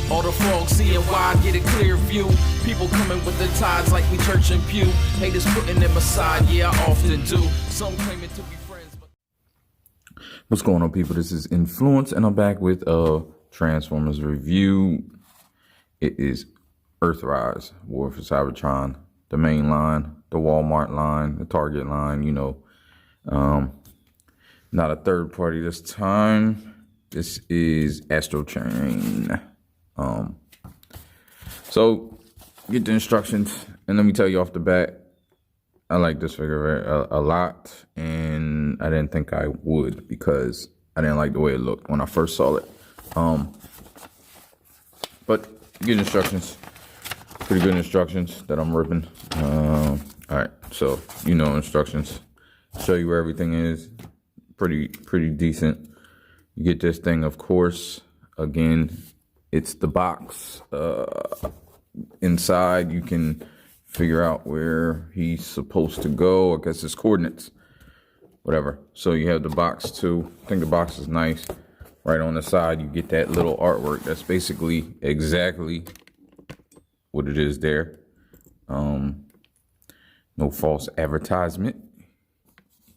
All the frogs seeing wide, get a clear view. People coming with the tides like we church and pew. Haters putting them aside, yeah, I often do. Some claiming to be friends, but... What's going on, people? This is Inflewence, and I'm back with a Transformers review. It is Earthrise, War for Cybertron, the main line, the Walmart line, the Target line, you know. Not a third party this time. This is Astrotrain. So get the instructions, and let me tell you off the bat, I like this figure a lot, and I didn't think I would because I didn't like the way it looked when I first saw it. But get instructions, pretty good instructions that I'm ripping. All right, so you know instructions. Show you where everything is. Pretty decent. You get this thing, of course. Again, it's the box. Inside, you can figure out where he's supposed to go. I guess his coordinates, whatever. So you have the box too. I think the box is nice. Right on the side, you get that little artwork. That's basically exactly what it is there. No false advertisement.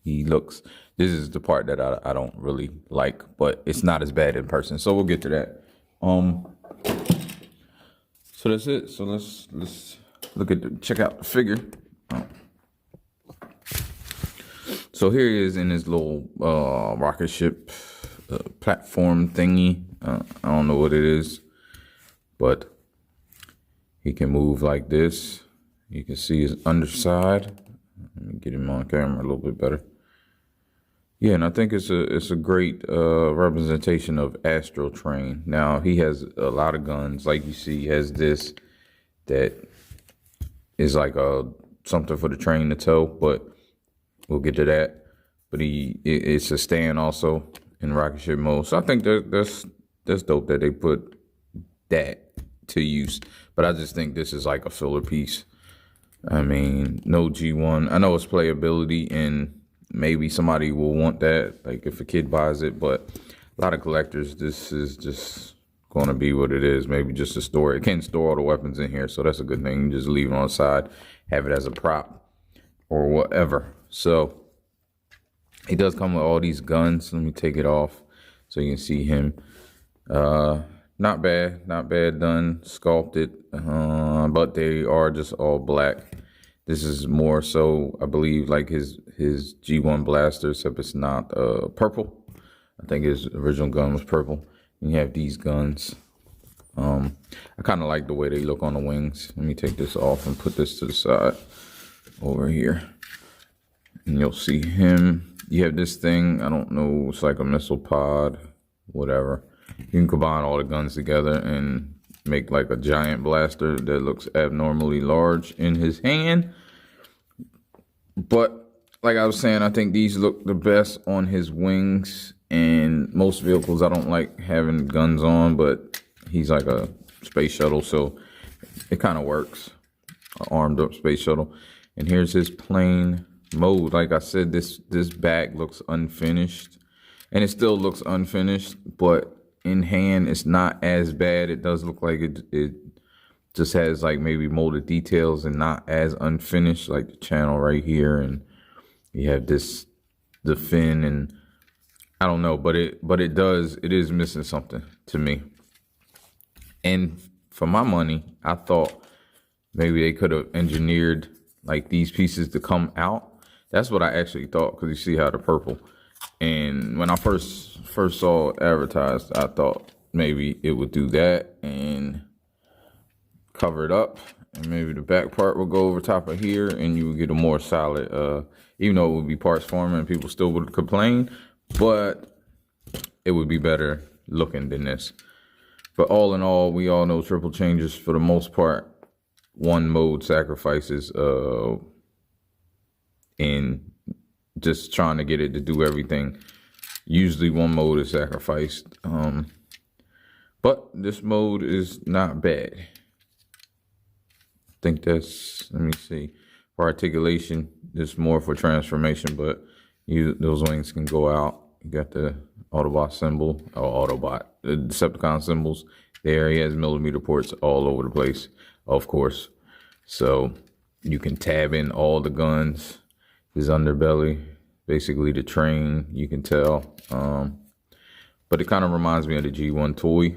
This is the part that I don't really like, but it's not as bad in person. So we'll get to that. So that's it. So let's look at check out the figure. So here he is in his little rocket ship platform thingy. I don't know what it is, but he can move like this. You can see his underside. Let me get him on camera a little bit better. Yeah, and I think it's a great representation of Astrotrain. Now, he has a lot of guns. Like you see, he has this that is like something for the train to tow, but we'll get to that. But it's a stand also in rocket ship mode. So I think that's dope that they put that to use. But I just think this is like a filler piece. I mean, no G1. I know it's playability, and maybe somebody will want that, like if a kid buys it, but a lot of collectors, this is just going to be what it is. Maybe just a store. It can store all the weapons in here, so that's a good thing. You just leave it on the side, have it as a prop or whatever. So he does come with all these guns. Let me take it off so you can see him. Not bad done, sculpted, but they are just all black. This is more so, I believe, like his G1 blaster, except it's not purple. I think his original gun was purple. And you have these guns. I kind of like the way they look on the wings. Let me take this off and put this to the side over here. And you'll see him. You have this thing, I don't know, it's like a missile pod, whatever. You can combine all the guns together and make like a giant blaster that looks abnormally large in his hand. But like I was saying, I think these look the best on his wings. And most vehicles, I don't like having guns on, but he's like a space shuttle, so it kind of works. An armed up space shuttle. And here's his plane mode. Like I said, this back looks unfinished, and it still looks unfinished, but in hand it's not as bad. It does look like it just has like maybe molded details and not as unfinished, like the channel right here, and you have the fin, and I don't know, but it is missing something to me. And for my money, I thought maybe they could have engineered like these pieces to come out. That's what I actually thought, because you see how the purple. And when I first saw it advertised, I thought maybe it would do that and cover it up, and maybe the back part will go over top of here, and you would get a more solid, even though it would be parts forming and people still would complain, but it would be better looking than this. But all in all, we all know triple changes for the most part, one mode sacrifices in just trying to get it to do everything. Usually one mode is sacrificed, but this mode is not bad. I think that's, let me see, for articulation, this more for transformation, but those wings can go out. You got the Autobot symbol, or Autobot, the Decepticon symbols there. He has millimeter ports all over the place, of course. So you can tab in all the guns, his underbelly, basically the train, you can tell. But it kind of reminds me of the G1 toy.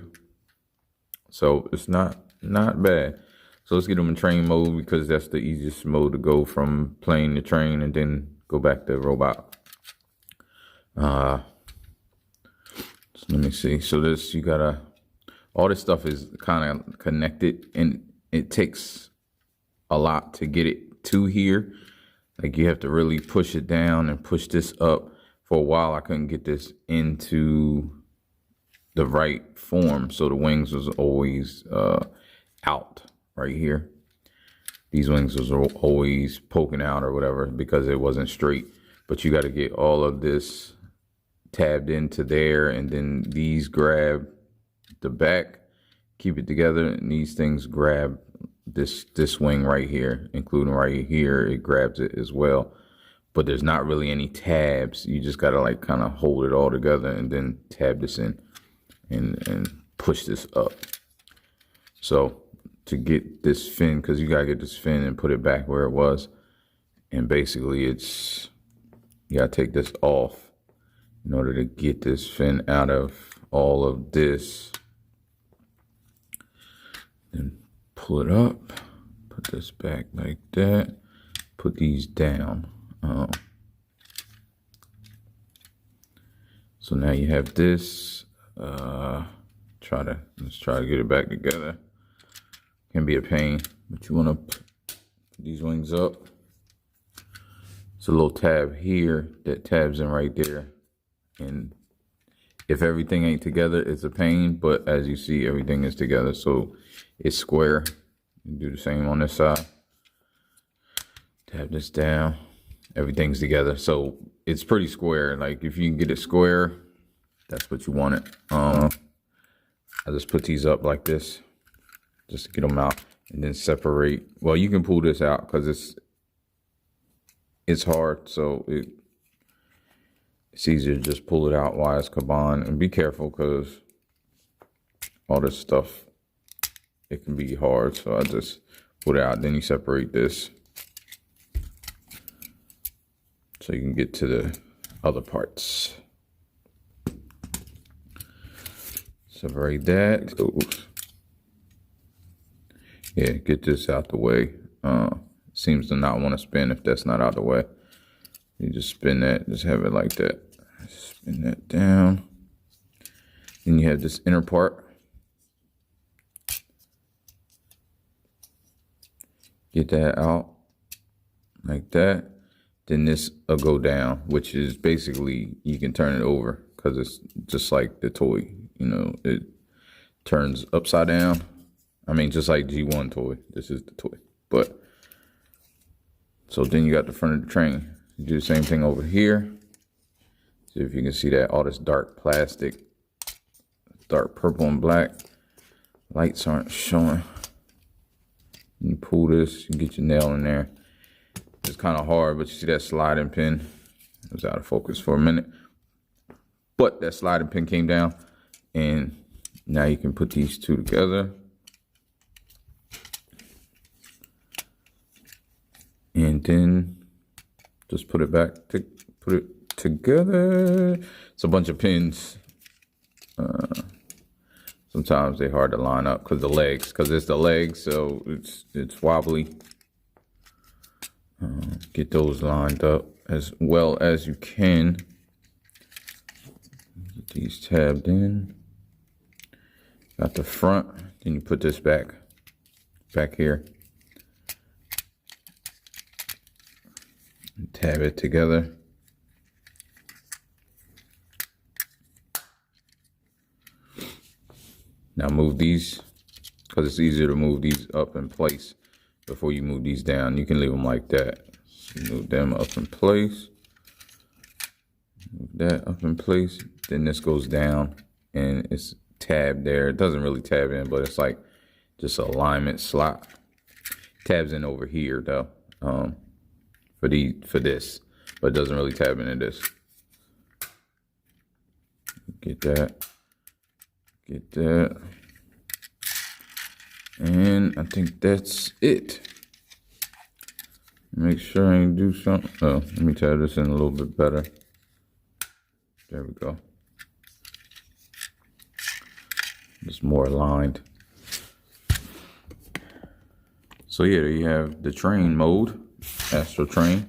So it's not bad. So let's get them in train mode because that's the easiest mode to go from plane to train and then go back to robot. So let me see. So this, you gotta, all this stuff is kind of connected and it takes a lot to get it to here. Like you have to really push it down and push this up. For a while, I couldn't get this into the right form. So the wings was always out right here. These wings was always poking out or whatever because it wasn't straight. But you got to get all of this tabbed into there, and then these grab the back, keep it together, and these things grab this wing right here, including right here, it grabs it as well. But there's not really any tabs. You just gotta like kind of hold it all together and then tab this in and push this up. So to get this fin, because you gotta get this fin and put it back where it was, and basically it's, you gotta take this off in order to get this fin out of all of this. Then pull it up, put this back like that, put these down. So now you have this. Let's try to get it back together. Can be a pain, but you want to put these wings up. It's a little tab here that tabs in right there, and if everything ain't together, it's a pain. But as you see, everything is together, so it's square. You do the same on this side. Tab this down. Everything's together, so it's pretty square. Like if you can get it square, that's what you want it. I just put these up like this, just to get them out, and then separate. Well, you can pull this out because it's hard, so it's easier to just pull it out while it's combined. And be careful because all this stuff, it can be hard. So I just pull it out. Then you separate this, so you can get to the other parts. Separate that. Oops. Yeah, get this out the way. Seems to not want to spin if that's not out the way. You just spin that, just have it like that. Spin that down. Then you have this inner part. Get that out like that. Then this will go down, which is basically, you can turn it over because it's just like the toy, you know, it turns upside down. I mean, just like G1 toy, this is the toy. But, so then you got the front of the train. You do the same thing over here. See if you can see that, all this dark plastic, dark purple and black. Lights aren't showing. You pull this, you get your nail in there. It's kind of hard, but you see that sliding pin? It was out of focus for a minute. But that sliding pin came down, and now you can put these two together. And then just put it back, put it together. It's a bunch of pins. Sometimes they're hard to line up because it's the legs, so it's wobbly. Get those lined up as well as you can. Get these tabbed in. Got the front, then you put this back here. And tab it together. Now move these, because it's easier to move these up in place before you move these down. You can leave them like that. So move them up in place. Move that up in place. Then this goes down and it's tabbed there. It doesn't really tab in, but it's like just an alignment slot. Tabs in over here though, for this, but it doesn't really tab into this. Get that. Get that. And I think that's it. Make sure I do something. Oh, let me tie this in a little bit better. There we go. It's more aligned. So yeah, there you have the train mode, Astrotrain,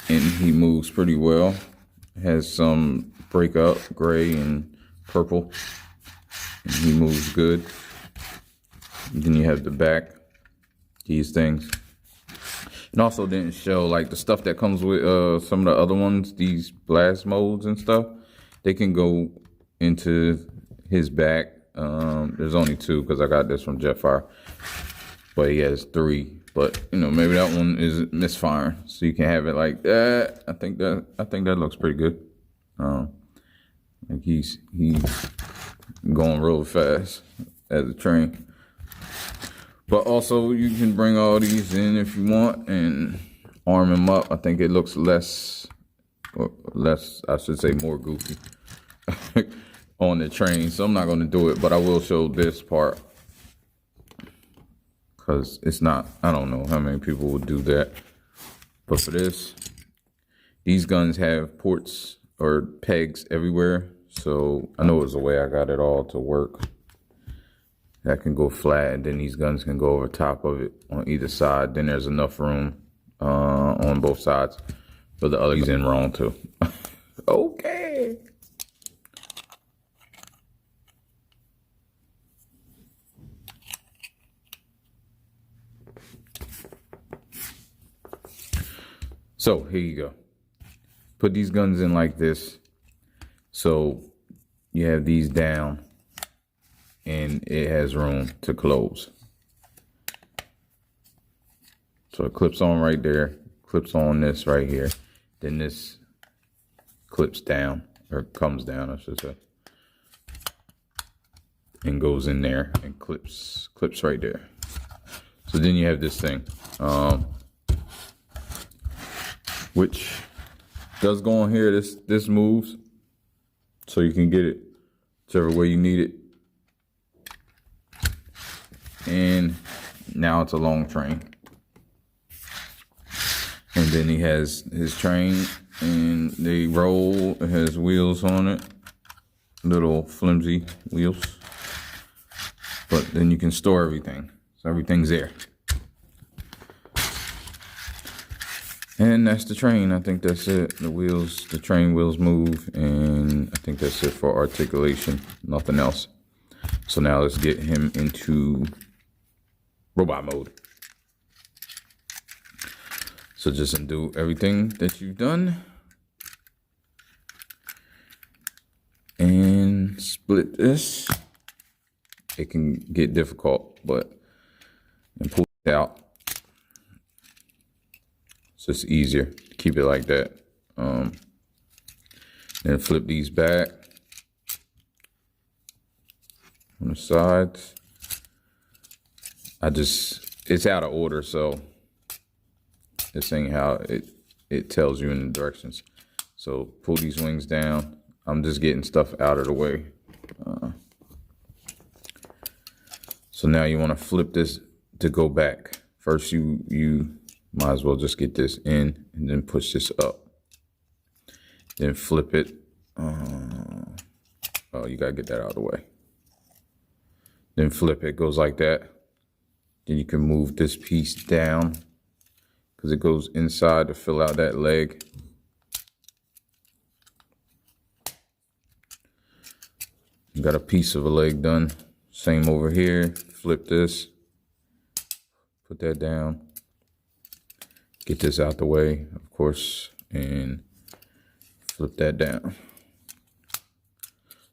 and he moves pretty well. Has some breakup, gray and purple, and he moves good. And then you have the back, these things. And also didn't show like the stuff that comes with some of the other ones, these blast modes and stuff. They can go into his back. There's only 2 because I got this from Jetfire, but he has 3. But you know, maybe that one is misfiring, so you can have it like that. I think that looks pretty good. Like he's going real fast as a train. But also you can bring all these in if you want and arm him up. I think it looks less, I should say more goofy on the train. So I'm not going to do it, but I will show this part. Because it's not, I don't know how many people would do that. But for this, these guns have ports or pegs everywhere. So I know it's the way I got it all to work. That can go flat, and then these guns can go over top of it on either side. Then there's enough room on both sides for the other. He's in wrong too. Okay. So here you go. Put these guns in like this. So you have these down and it has room to close. So it clips on right there, clips on this right here. Then this clips down, or comes down, I should say, and goes in there and clips right there. So then you have this thing, which does go on here. This moves, so you can get it whichever way you need it. And now it's a long train. And then he has his train, and they roll. It has wheels on it, little flimsy wheels. But then you can store everything, so everything's there. And that's the train. I think that's it. The train wheels move, and I think that's it for articulation. Nothing else. So now let's get him into robot mode. So just undo everything that you've done and split this. It can get difficult, but and pull it out. It's just easier to keep it like that. Then flip these back on the sides. It's out of order, so this ain't how it tells you in the directions. So pull these wings down. I'm just getting stuff out of the way. So now you want to flip this to go back. First you might as well just get this in and then push this up. Then flip it. Oh, you gotta get that out of the way. Then flip it, goes like that. Then you can move this piece down because it goes inside to fill out that leg. You got a piece of a leg done. Same over here. Flip this. Put that down. Get this out the way, of course, and flip that down.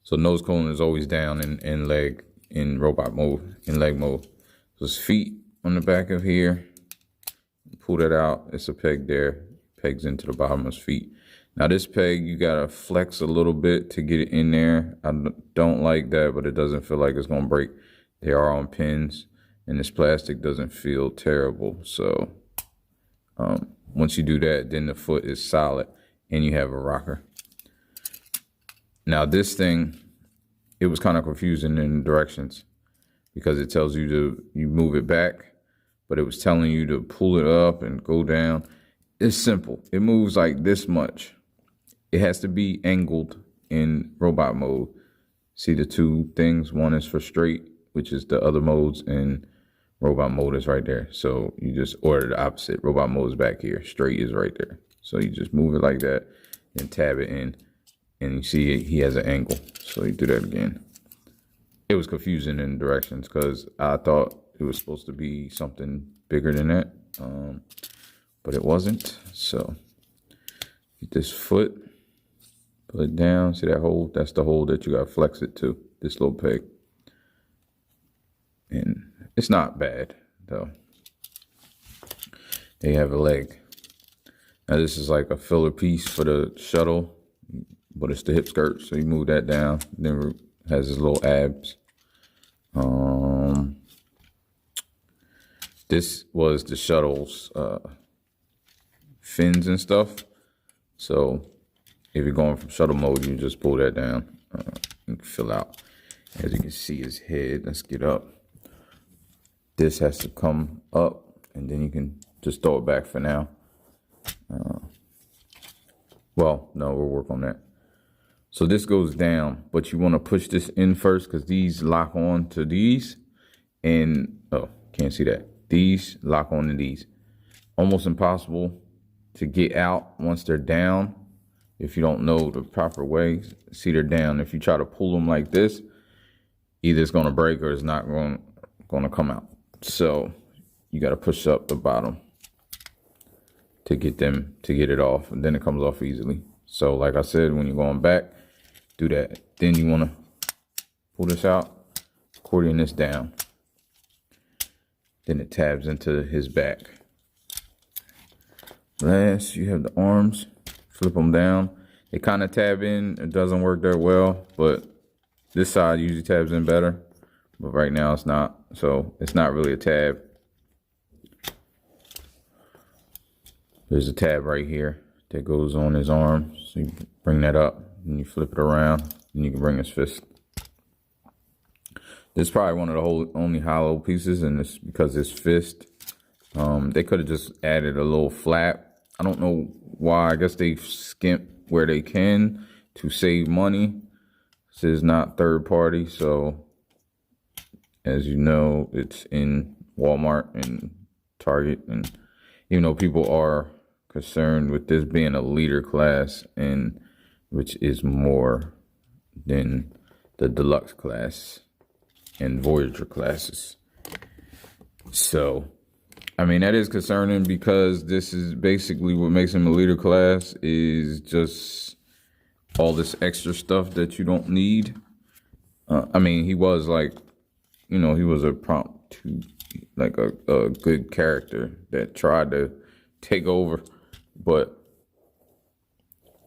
So nose cone is always down in leg, in robot mode, in leg mode. So his feet on the back of here. Pull that out. It's a peg there. Pegs into the bottom of his feet. Now this peg, you gotta flex a little bit to get it in there. I don't like that, but it doesn't feel like it's gonna break. They are on pins, and this plastic doesn't feel terrible. So once you do that, then the foot is solid and you have a rocker. Now this thing, it was kind of confusing in directions because it tells you you move it back, but it was telling you to pull it up and go down. It's simple. It moves like this much. It has to be angled in robot mode. See the two things? One is for straight, which is the other modes, and robot mode is right there. So you just order the opposite. Robot mode is back here. Straight is right there. So you just move it like that and tab it in, and you see he has an angle. So you do that again. It was confusing in directions because I thought it was supposed to be something bigger than that, but it wasn't. So get this foot, put it down. See that hole? That's the hole that you got to flex it to, this little peg. And it's not bad, though. They have a leg. Now, this is like a filler piece for the shuttle, but it's the hip skirt, so you move that down. Then it has his little abs. This was the shuttle's fins and stuff. So if you're going from shuttle mode, you just pull that down and fill out. As you can see, his head. Let's get up. This has to come up, and then you can just throw it back for now. Well, no, we'll work on that. So this goes down, but you want to push this in first because these lock on to these. And, oh, can't see that. These lock on to these. Almost impossible to get out once they're down if you don't know the proper way. See, they're down. If you try to pull them like this, either it's going to break or it's not going to come out. So you got to push up the bottom to get it off, and then it comes off easily. So like I said, when you're going back, do that. Then you want to pull this out, accordion this down. Then it tabs into his back. Last, you have the arms, flip them down. They kind of tab in. It doesn't work that well, but this side usually tabs in better. But right now it's not, so it's not really a tab. There's a tab right here that goes on his arm. So you can bring that up and you flip it around and you can bring his fist. This is probably one of the only hollow pieces, and it's because his fist, they could have just added a little flap. I don't know why. I guess they skimp where they can to save money. This is not third party, so as you know, it's in Walmart and Target, and even though people are concerned with this being a leader class, and which is more than the deluxe class and Voyager classes. So, I mean, that is concerning because this is basically what makes him a leader class is just all this extra stuff that you don't need. I mean, he was like, you know, he was a like a good character that tried to take over,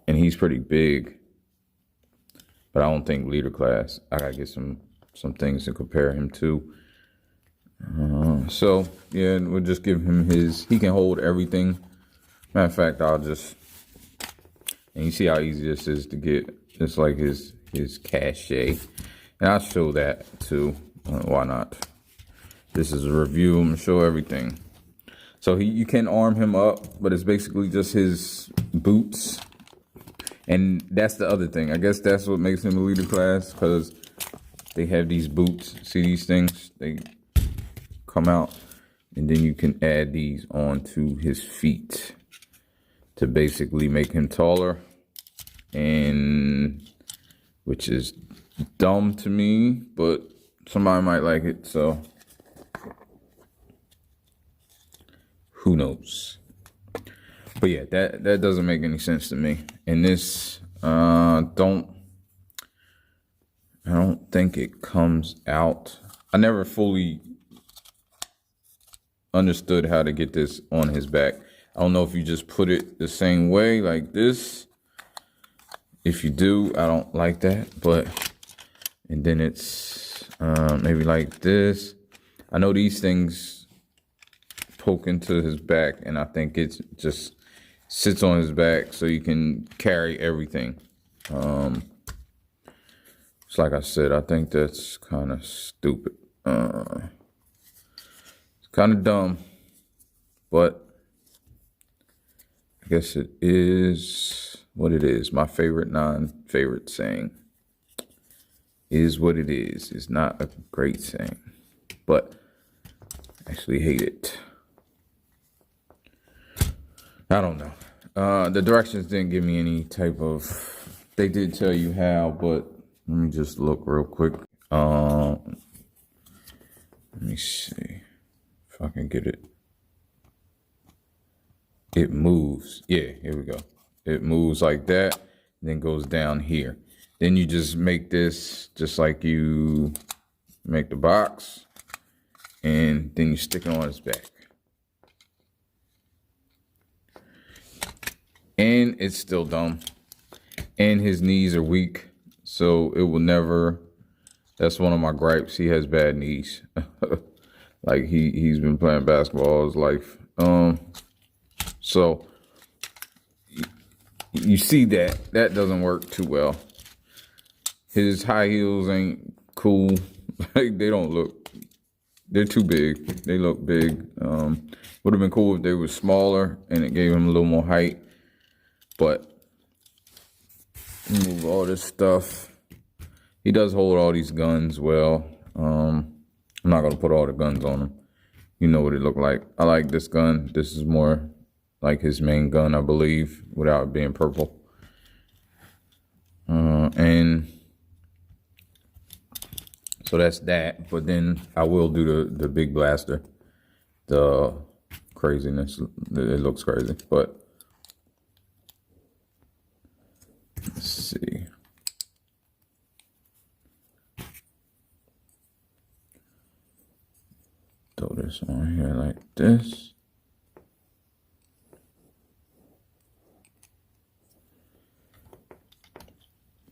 and he's pretty big, but I don't think leader class. I gotta get some things to compare him to. So yeah, we'll just give him he can hold everything. Matter of fact, and you see how easy this is to get. It's like his cachet, and I'll show that too. Why not? This is a review. I'm gonna show everything. So you can arm him up, but it's basically just his boots. And that's the other thing. I guess that's what makes him a leader class, because they have these boots. See these things? They come out, and then you can add these onto his feet to basically make him taller, and which is dumb to me, but somebody might like it, so who knows? But yeah, that doesn't make any sense to me. And this, I don't think it comes out. I never fully understood how to get this on his back. I don't know if you just put it the same way like this. If you do, I don't like that, but, and then it's maybe like this. I know these things poke into his back, and I think it just sits on his back so you can carry everything. It's like I said, I think that's kind of stupid. It's kind of dumb, but I guess it is what it is. My favorite non-favorite saying is what it is. It's not a great saying, but I actually hate it. I don't know. The directions didn't give me any type of, they did tell you how, but let me just look real quick. Let me see if I can get it. It moves. Yeah, here we go. It moves like that, then goes down here. Then you just make this just like you make the box, and then you stick it on its back. And it's still dumb. And his knees are weak, so it will never, that's one of my gripes. He has bad knees. Like he's been playing basketball all his life. So you see that doesn't work too well. His high heels ain't cool. Like they don't look, they're too big. They look big. Would have been cool if they were smaller and it gave him a little more height. But move all this stuff. He does hold all these guns well. I'm not gonna put all the guns on him. You know what it looked like. I like this gun. This is more like his main gun, I believe, without it being purple. And so that's that. But then I will do the big blaster. The craziness. It looks crazy, but let's see. Throw this on here like this.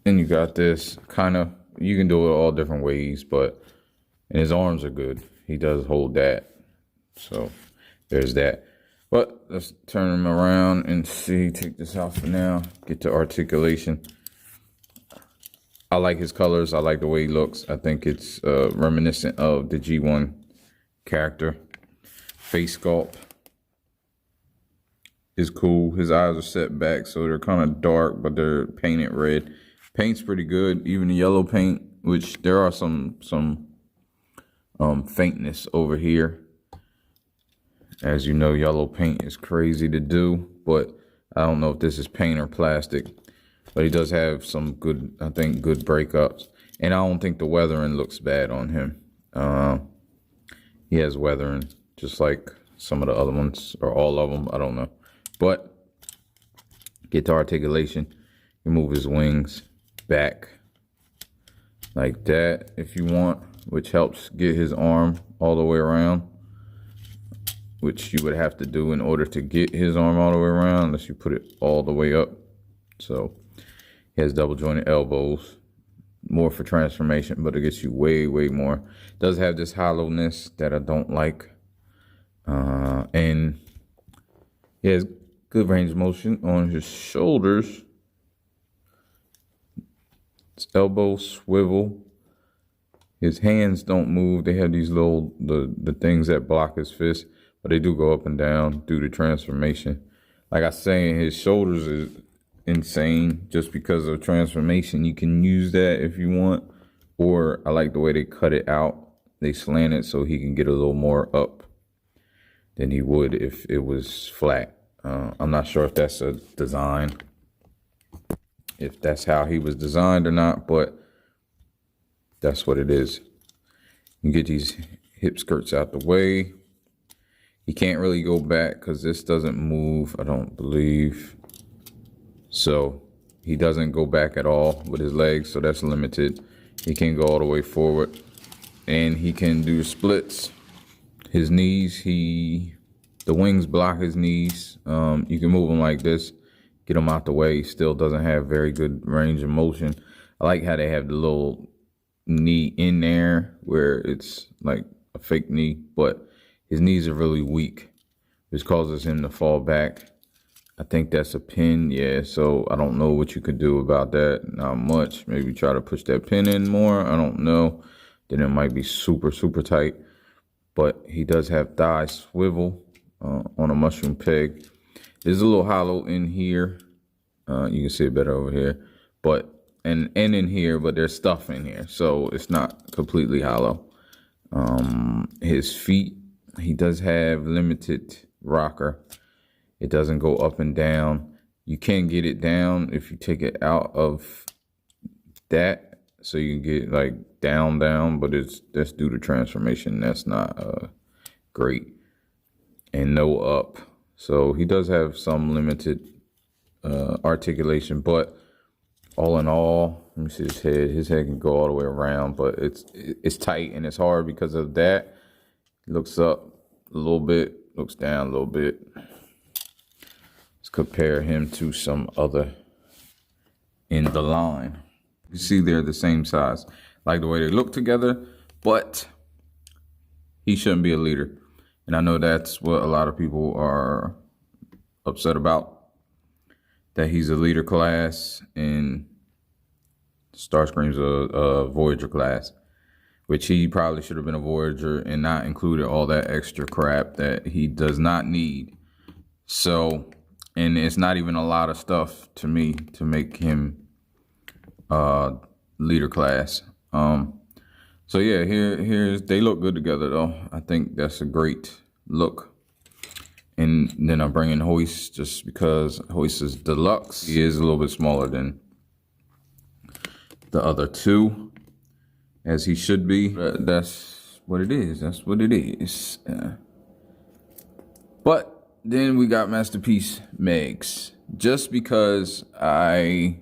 Then you got this kind of, you can do it all different ways, but, and his arms are good. He does hold that. So there's that. But let's turn him around and see, take this out for now, get to articulation. I like his colors. I like the way he looks. I think it's reminiscent of the G1 character. Face sculpt is cool. His eyes are set back, so they're kind of dark, but they're painted red. Paint's pretty good, even the yellow paint, which there are some faintness over here. As you know, yellow paint is crazy to do, but I don't know if this is paint or plastic. But he does have some good, I think, good breakups. And I don't think the weathering looks bad on him. He has weathering, just like some of the other ones, or all of them, I don't know. But get to articulation, you move his wings back like that if you want, which helps get his arm all the way around, which you would have to do in order to get his arm all the way around, unless you put it all the way up. So he has double jointed elbows, more for transformation, but it gets you way more. Does have this hollowness that I don't like, and he has good range of motion on his shoulders. His elbows swivel. His hands don't move. They have these little the things that block his fist, but they do go up and down due to transformation. Like I say, his shoulders is insane just because of transformation. You can use that if you want, or I like the way they cut it out. They slant it so he can get a little more up than he would if it was flat. I'm not sure if that's a design, if that's how he was designed or not, but that's what it is. You get these hip skirts out the way. He can't really go back because this doesn't move, I don't believe. So he doesn't go back at all with his legs, so that's limited. He can go all the way forward, and he can do splits. His knees, the wings block his knees. You can move them like this, get them out the way. He still doesn't have very good range of motion. I like how they have the little knee in there where it's like a fake knee, but his knees are really weak, which causes him to fall back. I think that's a pin, yeah, so I don't know what you could do about that. Not much. Maybe try to push that pin in more. I don't know. then it might be super, super tight. But he does have thigh swivel on a mushroom peg. There's a little hollow in here. You can see it better over here. But and in here, but there's stuff in here, so it's not completely hollow. His feet, he does have limited rocker. It doesn't go up and down. You can get it down if you take it out of that, so you can get like down, but that's due to transformation. That's not great. And no up. So he does have some limited articulation, but all in all, let me see his head. His head can go all the way around, but it's tight and it's hard because of that. It looks up a little bit, looks down a little bit. Let's compare him to some other in the line. You see they're the same size. Like the way they look together, but he shouldn't be a leader. And I know that's what a lot of people are upset about, that he's a leader class and Starscream's a Voyager class, which he probably should have been a Voyager and not included all that extra crap that he does not need. So, and it's not even a lot of stuff to me to make him leader class. So yeah, here's they look good together though. I think that's a great look. And then I'm bringing Hoist just because Hoist is deluxe. He is a little bit smaller than the other two, as he should be. That's what it is. That's what it is. But then we got Masterpiece Megs. Just because I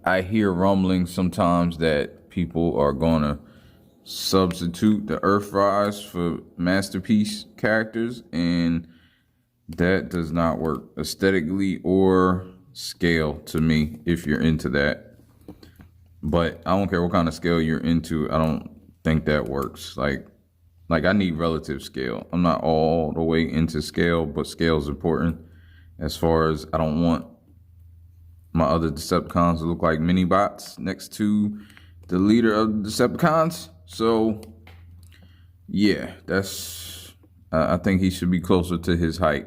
hear rumblings sometimes that people are gonna substitute the Earthrise for Masterpiece characters, and that does not work aesthetically or scale to me if you're into that. But I don't care what kind of scale you're into, I don't think that works. Like I need relative scale. I'm not all the way into scale, but scale is important. As far as I don't want my other Decepticons to look like mini bots next to the leader of the Decepticons. So yeah, that's I think he should be closer to his height.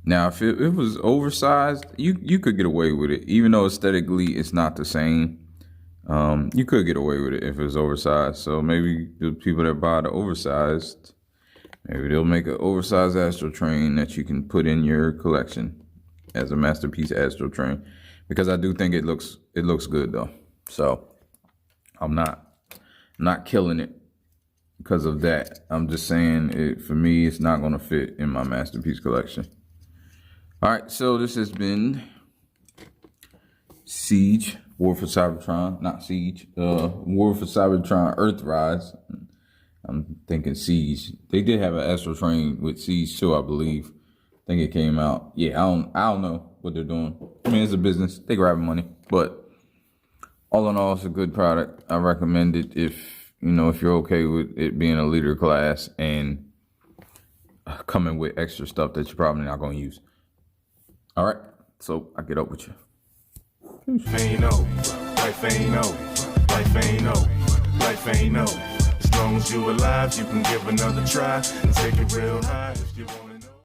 Now, if it was oversized, you could get away with it, even though aesthetically it's not the same. You could get away with it if it was oversized. So maybe the people that buy the oversized, maybe they'll make an oversized Astrotrain that you can put in your collection as a Masterpiece Astrotrain, because I do think it looks good though. So I'm not killing it because of that. I'm just saying for me, it's not going to fit in my Masterpiece collection. All right, so this has been Siege, War for Cybertron, not Siege, War for Cybertron Earthrise. I'm thinking Siege. They did have an Astrotrain with Siege too, I believe. I think it came out. Yeah, I don't know what they're doing. I mean, it's a business. They grabbing money, but all in all, it's a good product. I recommend it if you're okay with it being a leader class and coming with extra stuff that you're probably not going to use. All right, so I get up with you. Ain't over, life ain't over, life ain't over, life ain't over. As long as you alive, you can give another try and take it real high if you want.